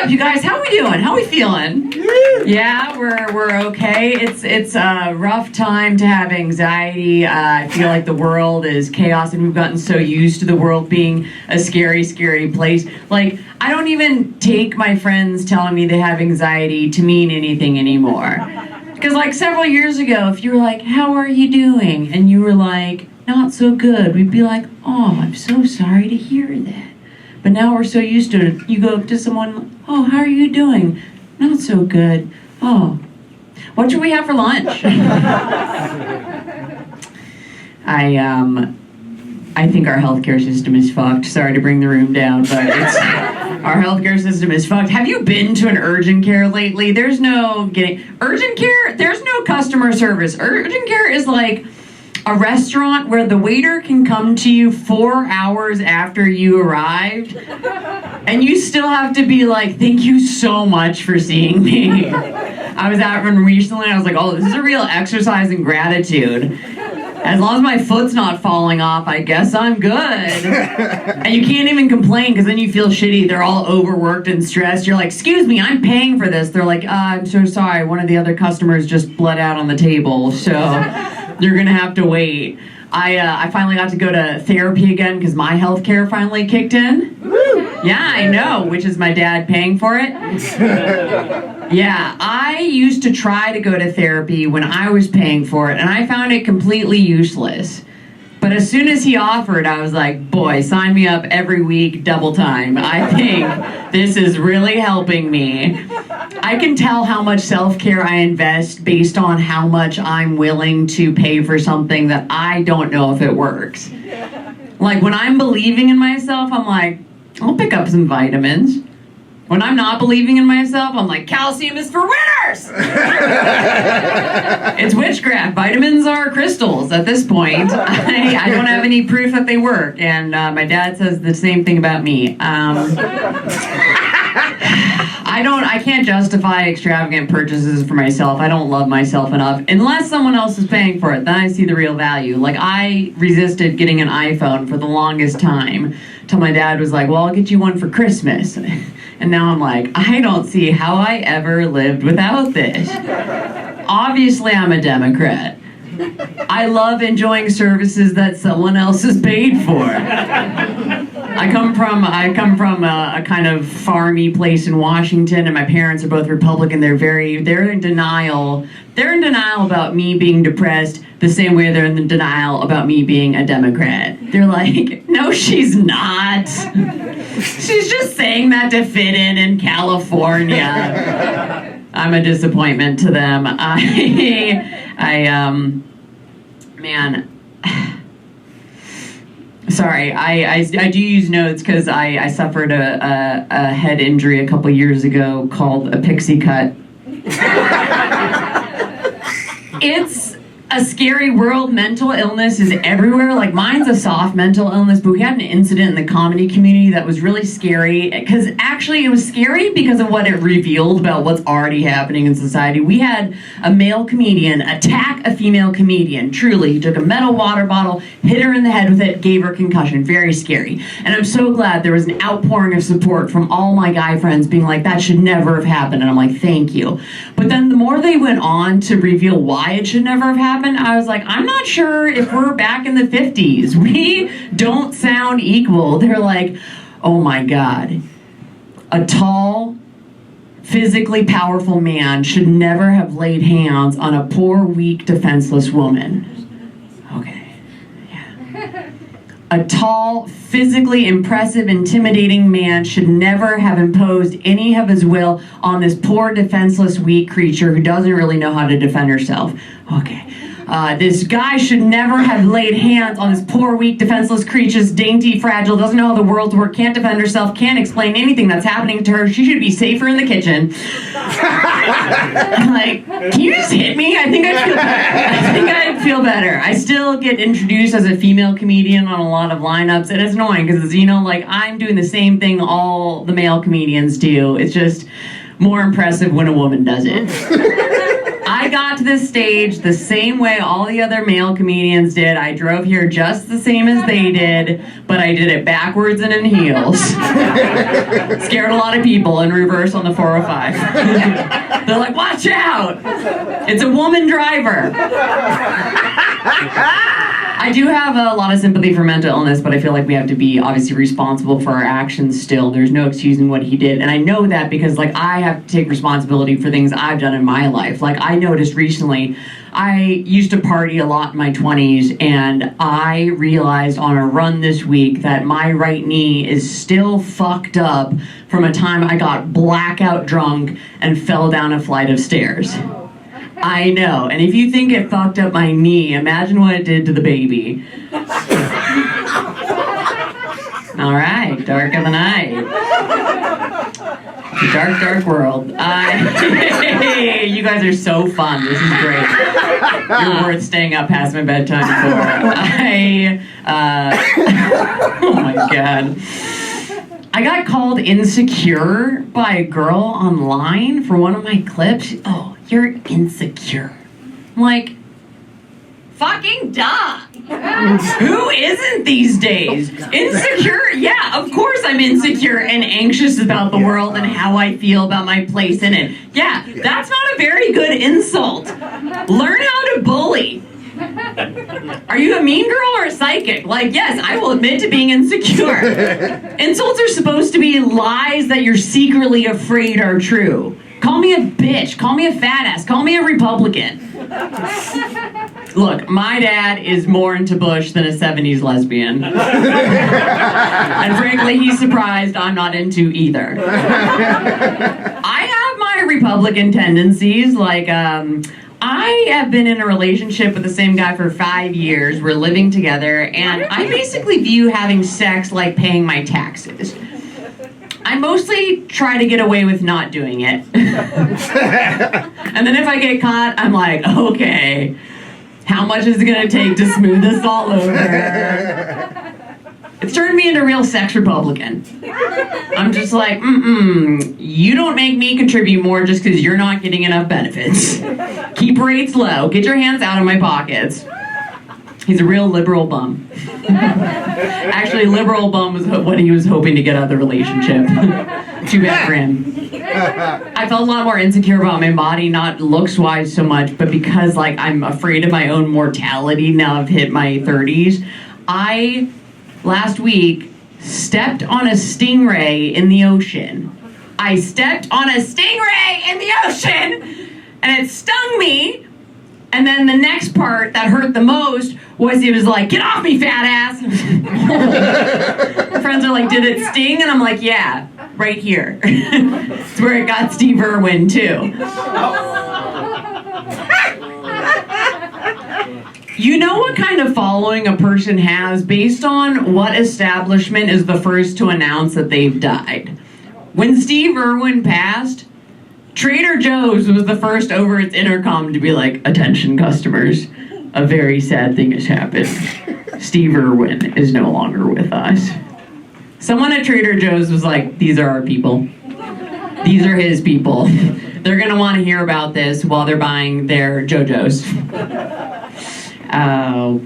up, you guys? How we doing? How we feeling? Yeah, we're okay. It's a rough time to have anxiety. I feel like the world is chaos, and we've gotten so used to the world being a scary, scary place. Like, I don't even take my friends telling me they have anxiety to mean anything anymore. Because, like, several years ago, if you were like, how are you doing? And you were like, not so good, we'd be like, oh, I'm so sorry to hear that. But now we're so used to it. You go up to someone, oh, how are you doing? Not so good. Oh, what should we have for lunch? I think our healthcare system is fucked. Sorry to bring the room down, but our healthcare system is fucked. Have you been to an urgent care lately? There's no urgent care. There's no customer service. Urgent care is like a restaurant where the waiter can come to you 4 hours after you arrived, and you still have to be like, thank you so much for seeing me. I was out one recently, and I was like, oh, this is a real exercise in gratitude. As long as my foot's not falling off, I guess I'm good. And you can't even complain, because then you feel shitty. They're all overworked and stressed. You're like, excuse me, I'm paying for this. They're like, I'm so sorry. One of the other customers just bled out on the table, so you're going to have to wait. I finally got to go to therapy again because my health care finally kicked in. Yeah, I know, which is my dad paying for it. Yeah, I used to try to go to therapy when I was paying for it, and I found it completely useless. But as soon as he offered, I was like, boy, sign me up every week, double time. I think this is really helping me. I can tell how much self-care I invest based on how much I'm willing to pay for something that I don't know if it works. Like, when I'm believing in myself, I'm like, I'll pick up some vitamins. When I'm not believing in myself, I'm like, calcium is for winners! It's witchcraft. Vitamins are crystals at this point. I don't have any proof that they work, and my dad says the same thing about me. I can't justify extravagant purchases for myself. I don't love myself enough. Unless someone else is paying for it, then I see the real value. Like, I resisted getting an iPhone for the longest time, till my dad was like, well, I'll get you one for Christmas. And now I'm like, I don't see how I ever lived without this. Obviously, I'm a Democrat. I love enjoying services that someone else has paid for. I come from a kind of farmy place in Washington, and my parents are both Republican. They're in denial. They're in denial about me being depressed the same way they're in denial about me being a Democrat. They're like, no, she's not. She's just saying that to fit in California. I'm a disappointment to them. Sorry, I do use notes because I suffered a head injury a couple years ago called a pixie cut. It's a scary world. Mental illness is everywhere. Like, mine's a soft mental illness, but we had an incident in the comedy community that was really scary, because actually it was scary because of what it revealed about what's already happening in society. We had a male comedian attack a female comedian. Truly, he took a metal water bottle, hit her in the head with it, gave her concussion. Very scary. And I'm so glad there was an outpouring of support from all my guy friends being like, that should never have happened. And I'm like, thank you. But then the more they went on to reveal why it should never have happened, I was like, I'm not sure if we're back in the 50s. We don't sound equal. They're like, oh my God, a tall, physically powerful man should never have laid hands on a poor, weak, defenseless woman. Okay, yeah. A tall, physically impressive, intimidating man should never have imposed any of his will on this poor, defenseless, weak creature who doesn't really know how to defend herself. Okay. This guy should never have laid hands on this poor, weak, defenseless creature's dainty, fragile, doesn't know how the world works, can't defend herself, can't explain anything that's happening to her. She should be safer in the kitchen. I'm like, can you just hit me? I think I'd feel better. I still get introduced as a female comedian on a lot of lineups, and it's annoying because, you know, like, I'm doing the same thing all the male comedians do. It's just more impressive when a woman does it. I I got to this stage the same way all the other male comedians did. I drove here just the same as they did, but I did it backwards and in heels. Scared a lot of people in reverse on the 405. They're like, watch out! It's a woman driver. I do have a lot of sympathy for mental illness, but I feel like we have to be obviously responsible for our actions still. There's no excusing what he did. And I know that because like I have to take responsibility for things I've done in my life. Like I noticed recently, I used to party a lot in my 20s, and I realized on a run this week that my right knee is still fucked up from a time I got blackout drunk and fell down a flight of stairs. I know, and if you think it fucked up my knee, imagine what it did to the baby. All right, dark of the night. It's a dark, dark world. You guys are so fun. This is great. You're worth staying up past my bedtime for. Oh my God. I got called insecure by a girl online for one of my clips. Oh, you're insecure. I'm like, fucking duh. Who isn't these days? Insecure? Yeah, of course I'm insecure and anxious about the world and how I feel about my place in it. Yeah, that's not a very good insult. Learn how to bully. Are you a mean girl or a psychic? Like, yes, I will admit to being insecure. Insults are supposed to be lies that you're secretly afraid are true. Call me a bitch. Call me a fat ass. Call me a Republican. Look, my dad is more into Bush than a 70s lesbian. And frankly, he's surprised I'm not into either. I have my Republican tendencies, like, I have been in a relationship with the same guy for 5 years. We're living together, and I basically view having sex like paying my taxes. I mostly try to get away with not doing it. And then if I get caught, I'm like, okay, how much is it gonna take to smooth this all over? It's turned me into a real sex Republican. I'm just like, you don't make me contribute more just because you're not getting enough benefits. Keep rates low. Get your hands out of my pockets. He's a real liberal bum. Actually, liberal bum was what he was hoping to get out of the relationship. Too bad for him. I felt a lot more insecure about my body, not looks-wise so much, but because like I'm afraid of my own mortality now I've hit my 30s. Last week, stepped on a stingray in the ocean. I stepped on a stingray in the ocean, and it stung me. And then the next part that hurt the most was he was like, get off me, fat ass. Friends are like, did it sting? And I'm like, yeah, right here. It's where it got Steve Irwin, too. You know what kind of following a person has based on what establishment is the first to announce that they've died. When Steve Irwin passed, Trader Joe's was the first over its intercom to be like, attention customers, a very sad thing has happened. Steve Irwin is no longer with us. Someone at Trader Joe's was like, these are our people. These are his people. They're gonna want to hear about this while they're buying their JoJo's. Oh.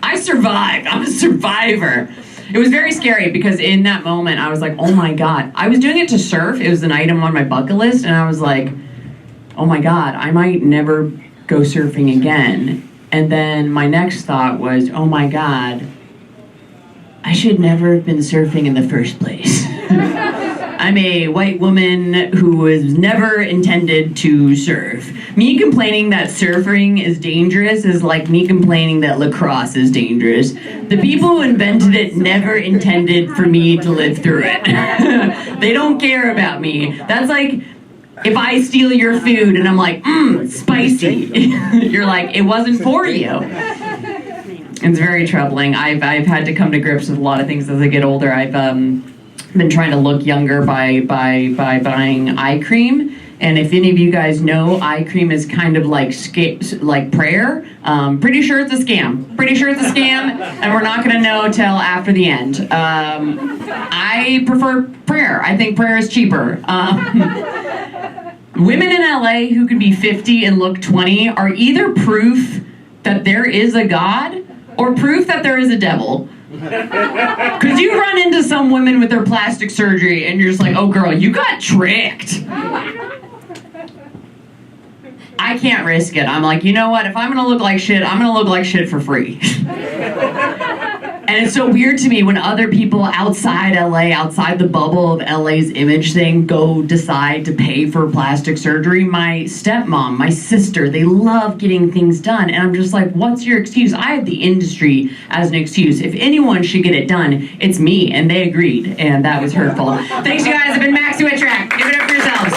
I survived. I'm a survivor. It was very scary because in that moment I was like, oh my God. I was doing it to surf. It was an item on my bucket list, and I was like, oh my God, I might never go surfing again. And then my next thought was, oh my God, I should never have been surfing in the first place. I'm a white woman who was never intended to surf. Me complaining that surfing is dangerous is like me complaining that lacrosse is dangerous. The people who invented it never intended for me to live through it. They don't care about me. That's like if I steal your food and I'm like, spicy. You're like, it wasn't for you. It's very troubling. I've had to come to grips with a lot of things as I get older. I've been trying to look younger by buying eye cream. And if any of you guys know, eye cream is kind of like prayer. Pretty sure it's a scam. And we're not going to know till after the end. I prefer prayer. I think prayer is cheaper. Women in LA who can be 50 and look 20 are either proof that there is a God or proof that there is a devil. Because you run into some women with their plastic surgery and you're just like, oh girl, you got tricked. I can't risk it. I'm like, you know what? If I'm gonna look like shit, I'm gonna look like shit for free. And it's so weird to me when other people outside LA, outside the bubble of LA's image thing, go decide to pay for plastic surgery. My stepmom, my sister, they love getting things done. And I'm just like, what's your excuse? I have the industry as an excuse. If anyone should get it done, it's me. And they agreed. And that was hurtful. Thanks, you guys. I've been Maxie Whitrack. Give it up for yourselves.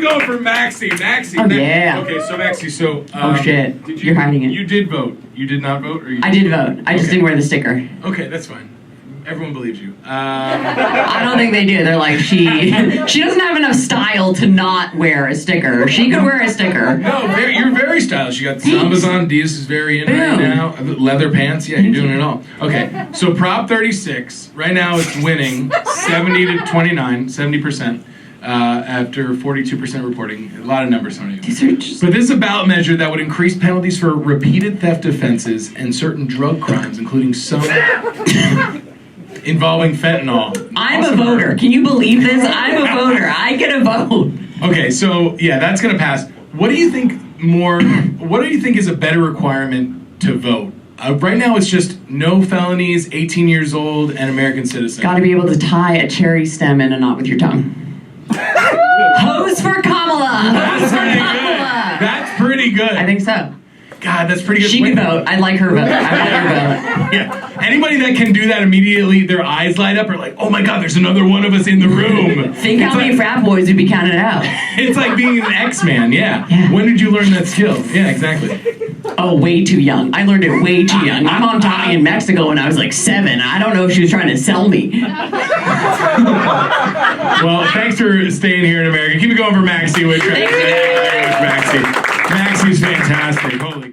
Going for Maxie. Oh, yeah. Okay, so Maxie, oh shit, you're hiding it. You did vote. You did not vote? I did vote. I just didn't wear the sticker. Okay, that's fine. Everyone believes you. I don't think they do. They're like, she doesn't have enough style to not wear a sticker. She could wear a sticker. No, you're very stylish. You got Sambas on. Diaz is very in right now. Leather pants. Yeah, you're doing it all. Okay, so Prop 36, right now it's winning 70 to 29, 70%. After 42% reporting. A lot of numbers on it. But this is a ballot measure that would increase penalties for repeated theft offenses and certain drug crimes, including some involving fentanyl. I'm a voter. Can you believe this? I'm a voter. I get a vote. Okay, so yeah, that's gonna pass. What do you think is a better requirement to vote? Right now it's just no felonies, 18 years old, and American citizen. Gotta be able to tie a cherry stem in a knot with your tongue. Hose for Kamala! Hose for Kamala! That's pretty good. I think so. God, that's pretty good. She can vote. I like her vote. I want her vote. Yeah. Anybody that can do that immediately, their eyes light up, are like, oh my God, there's another one of us in the room. Think how many frat boys would be counted out. It's like being an X-Man, yeah. When did you learn that skill? Yeah, exactly. Oh, way too young. I learned it way too young. My mom taught me in Mexico when I was like 7. I don't know if she was trying to sell me. Well, thanks for staying here in America. Keep it going for Maxie Whitrack. Thanks, Maxie. Maxie's fantastic. Holy